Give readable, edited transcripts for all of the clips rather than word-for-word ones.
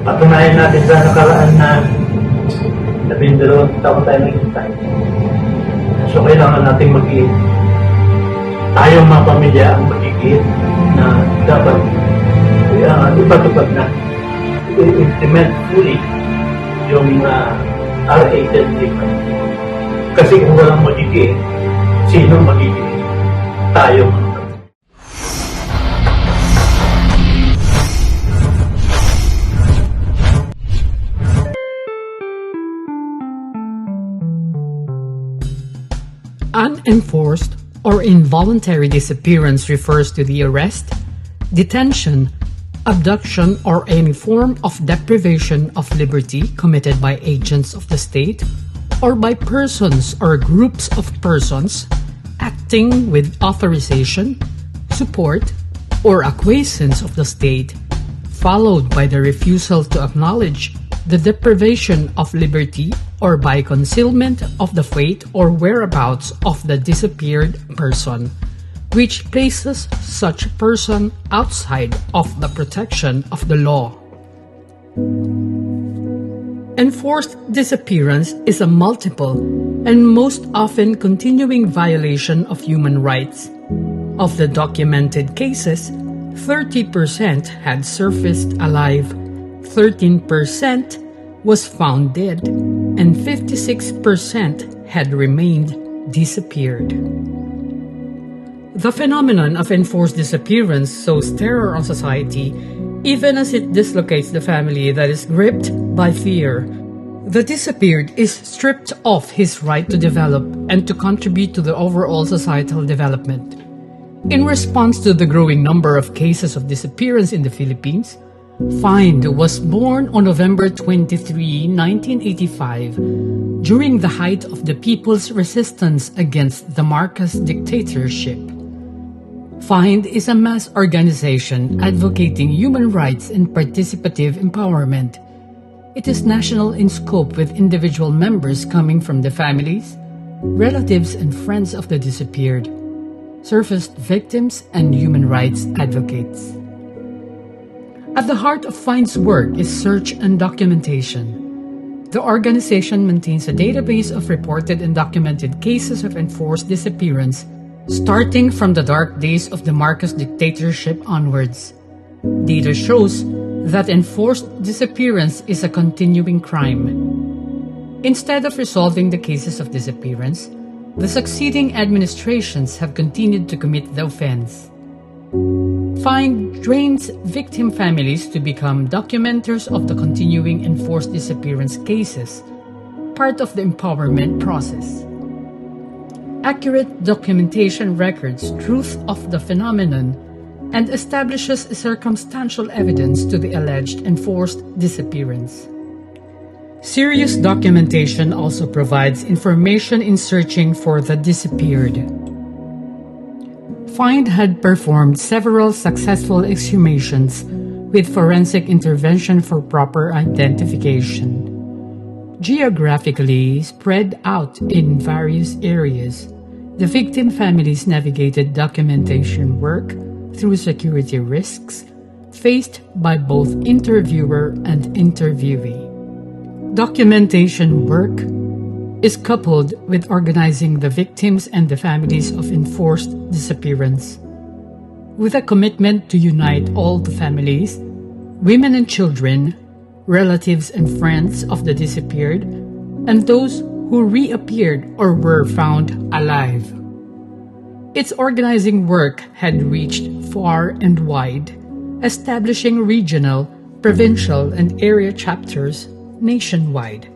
Patunayan natin sa nakaraan na 12 taon tayo naghintay. So kailangan natin mag-iit. Tayong mga pamilya ang mag-iit na dapat ipatupad na, implement fully yung R-8 kasi kung walang magiging, sino magiging? Tayo. Unenforced or involuntary disappearance refers to the arrest, detention, abduction, or any form of deprivation of liberty committed by agents of the state or by persons or groups of persons acting with authorization, support, or acquiescence of the state, followed by the refusal to acknowledge the deprivation of liberty or by concealment of the fate or whereabouts of the disappeared person, which places such person outside of the protection of the law. Enforced disappearance is a multiple and most often continuing violation of human rights. Of the documented cases, 30% had surfaced alive, 13% was found dead, and 56% had remained disappeared. The phenomenon of enforced disappearance sows terror on society, even as it dislocates the family that is gripped by fear. The disappeared is stripped of his right to develop and to contribute to the overall societal development. In response to the growing number of cases of disappearance in the Philippines, Find was born on November 23, 1985, during the height of the people's resistance against the Marcos dictatorship. Find is a mass organization advocating human rights and participative empowerment. It is national in scope with individual members coming from the families, relatives and friends of the disappeared, surfaced victims and human rights advocates. At the heart of Find's work is search and documentation. The organization maintains a database of reported and documented cases of enforced disappearance, starting from the dark days of the Marcos dictatorship onwards. Data shows that enforced disappearance is a continuing crime. Instead of resolving the cases of disappearance, the succeeding administrations have continued to commit the offense. Find trains victim families to become documenters of the continuing enforced disappearance cases, part of the empowerment process. Accurate documentation records truth of the phenomenon and establishes circumstantial evidence to the alleged enforced disappearance. Serious documentation also provides information in searching for the disappeared. Find had performed several successful exhumations with forensic intervention for proper identification. Geographically spread out in various areas, the victim families navigated documentation work through security risks faced by both interviewer and interviewee. Documentation work is coupled with organizing the victims and the families of enforced disappearance. With a commitment to unite all the families, women and children, relatives and friends of the disappeared, and those who reappeared or were found alive. Its organizing work had reached far and wide, establishing regional, provincial, and area chapters nationwide.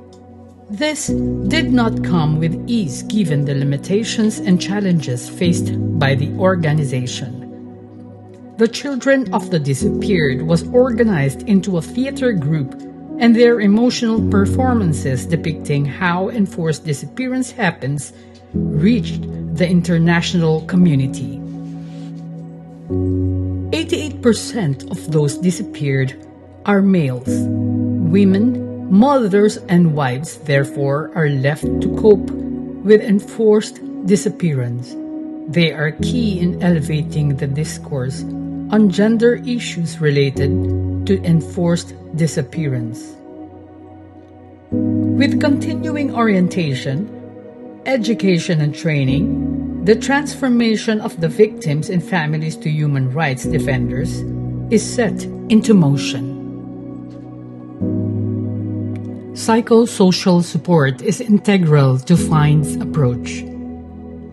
This did not come with ease given the limitations and challenges faced by the organization. The Children of the Disappeared was organized into a theater group, and their emotional performances depicting how enforced disappearance happens reached the international community. 88% of those disappeared are males. Women, mothers and wives, therefore, are left to cope with enforced disappearance. They are key in elevating the discourse on gender issues related to enforced disappearance. With continuing orientation, education and training, the transformation of the victims and families to human rights defenders is set into motion. Psychosocial support is integral to FIND's approach.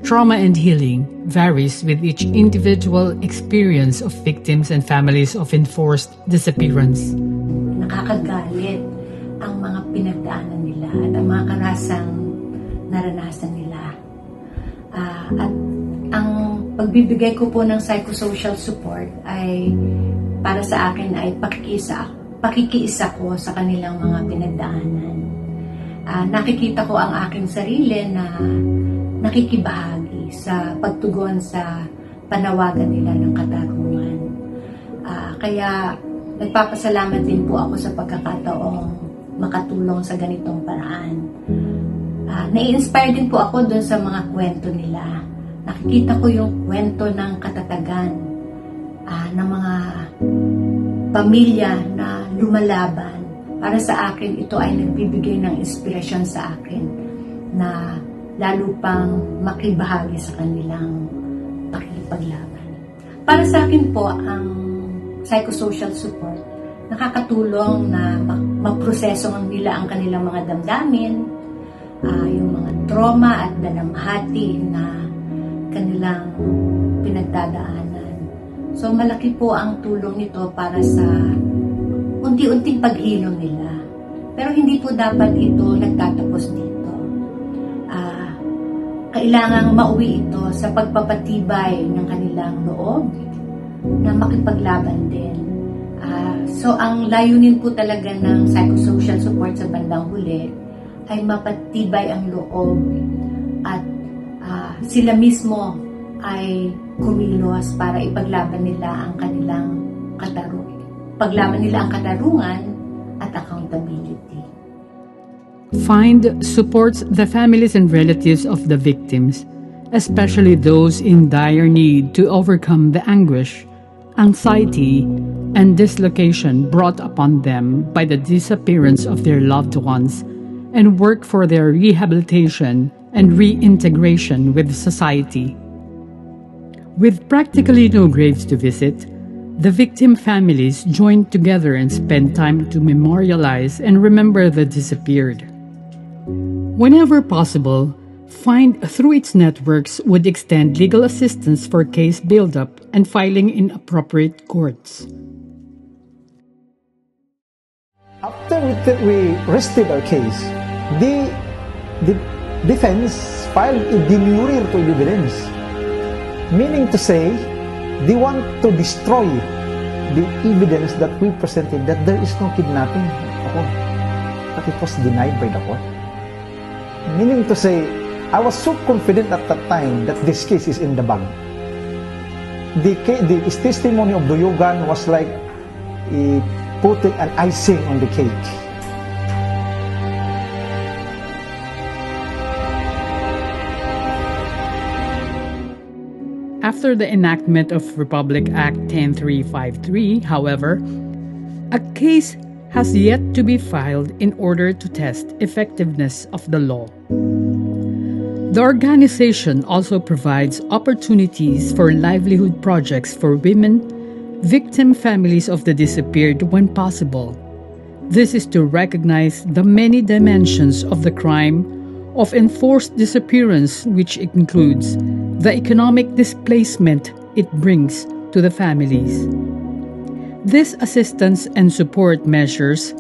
Trauma and healing varies with each individual experience of victims and families of enforced disappearance. Nakakagalit ang mga pinagdaanan nila at ang mga karasang naranasan nila. At ang pagbibigay ko po ng psychosocial support ay para sa akin ay pakikiisa ko sa kanilang mga pinagdaanan. Nakikita ko ang aking sarili na nakikibahagi sa pagtugon sa panawagan nila ng katarungan. Kaya nagpapasalamat din po ako sa pagkakataong makatulong sa ganitong paraan. Nai-inspire din po ako dun sa mga kwento nila. Nakikita ko yung kwento ng katatagan ng mga pamilya na lumalaban. Para sa akin, ito ay nagbibigay ng inspirasyon sa akin na lalo pang makibahagi sa kanilang pakikipaglaban. Para sa akin po, ang psychosocial support nakakatulong na maproseso nila ang kanilang mga damdamin, yung mga trauma at dalamhati na kanilang pinagdadaanan. So malaki po ang tulong nito para sa unti-unting paghilom nila. Pero hindi po dapat ito nagtatapos dito. Kailangang mauwi ito sa pagpapatibay ng kanilang loob na makipaglaban din. So ang layunin po talaga ng psychosocial support sa bandang huli ay mapatibay ang loob at sila mismo ay kumilos para ipaglaban nila ang kanilang katarungan at accountability. FIND supports the families and relatives of the victims, especially those in dire need, to overcome the anguish, anxiety, and dislocation brought upon them by the disappearance of their loved ones, and work for their rehabilitation and reintegration with society. With practically no graves to visit, the victim families joined together and spent time to memorialize and remember the disappeared. Whenever possible, FIND through its networks would extend legal assistance for case build-up and filing in appropriate courts. After we rested our case, the defense filed a demurrer to evidence, meaning to say they want to destroy the evidence that we presented that there is no kidnapping. But it was denied by the court. Meaning to say, I was so confident at that time that this case is in the bag. The testimony of Duyogan was like putting an icing on the cake. After the enactment of Republic Act 10353, however, a case has yet to be filed in order to test effectiveness of the law. The organization also provides opportunities for livelihood projects for women, victim families of the disappeared when possible. This is to recognize the many dimensions of the crime of enforced disappearance, which includes the economic displacement it brings to the families. These assistance and support measures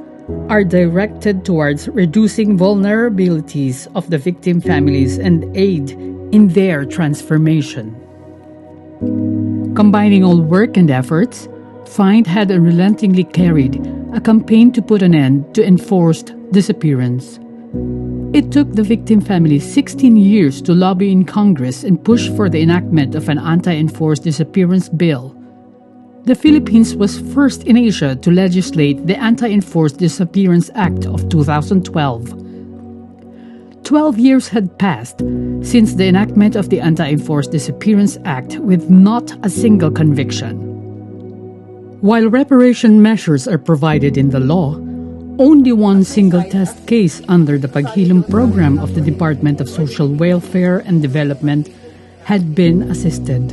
are directed towards reducing vulnerabilities of the victim families and aid in their transformation. Combining all work and efforts, FIND had unrelentingly carried a campaign to put an end to enforced disappearance. It took the victim families 16 years to lobby in Congress and push for the enactment of an anti-enforced disappearance bill. The Philippines was first in Asia to legislate the Anti-Enforced Disappearance Act of 2012. 12 years had passed since the enactment of the Anti-Enforced Disappearance Act with not a single conviction. While reparation measures are provided in the law, only one single test case under the Paghilom program of the Department of Social Welfare and Development had been assisted.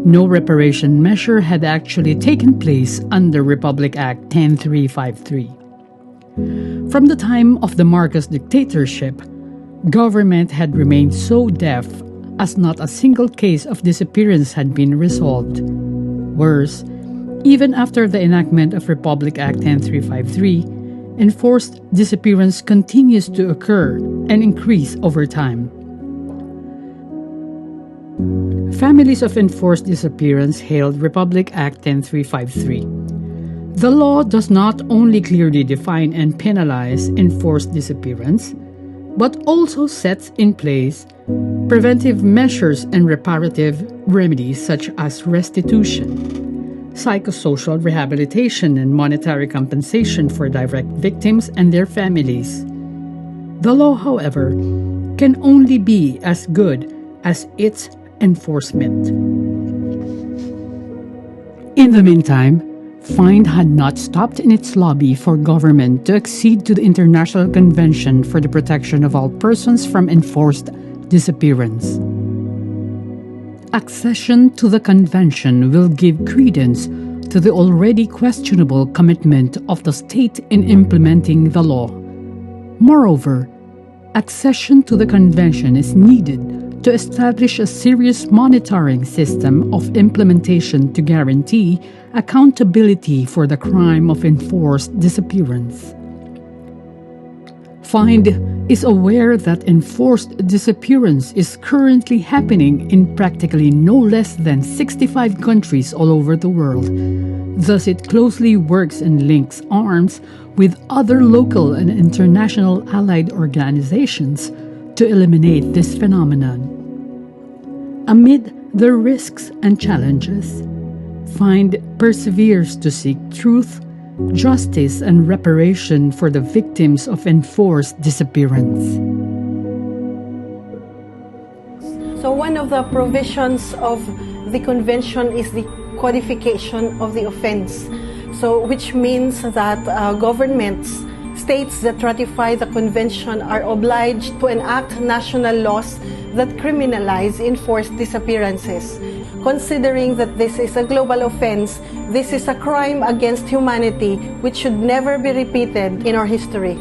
No reparation measure had actually taken place under Republic Act 10353. From the time of the Marcos dictatorship, government had remained so deaf as not a single case of disappearance had been resolved. Worse, even after the enactment of Republic Act 10353, enforced disappearance continues to occur and increase over time. Families of enforced disappearance hailed Republic Act 10353. The law does not only clearly define and penalize enforced disappearance, but also sets in place preventive measures and reparative remedies such as restitution, psychosocial rehabilitation, and monetary compensation for direct victims and their families. The law, however, can only be as good as its enforcement. In the meantime, FIND had not stopped in its lobby for government to accede to the International Convention for the Protection of All Persons from Enforced Disappearance. Accession to the convention will give credence to the already questionable commitment of the state in implementing the law. Moreover, accession to the convention is needed to establish a serious monitoring system of implementation to guarantee accountability for the crime of enforced disappearance. FIND is aware that enforced disappearance is currently happening in practically no less than 65 countries all over the world. Thus, it closely works and links arms with other local and international allied organizations to eliminate this phenomenon. Amid the risks and challenges, FIND perseveres to seek truth, justice, and reparation for the victims of enforced disappearance. So one of the provisions of the convention is the codification of the offense. So which means that governments, states that ratify the convention are obliged to enact national laws that criminalize enforced disappearances. Considering that this is a global offense, this is a crime against humanity which should never be repeated in our history.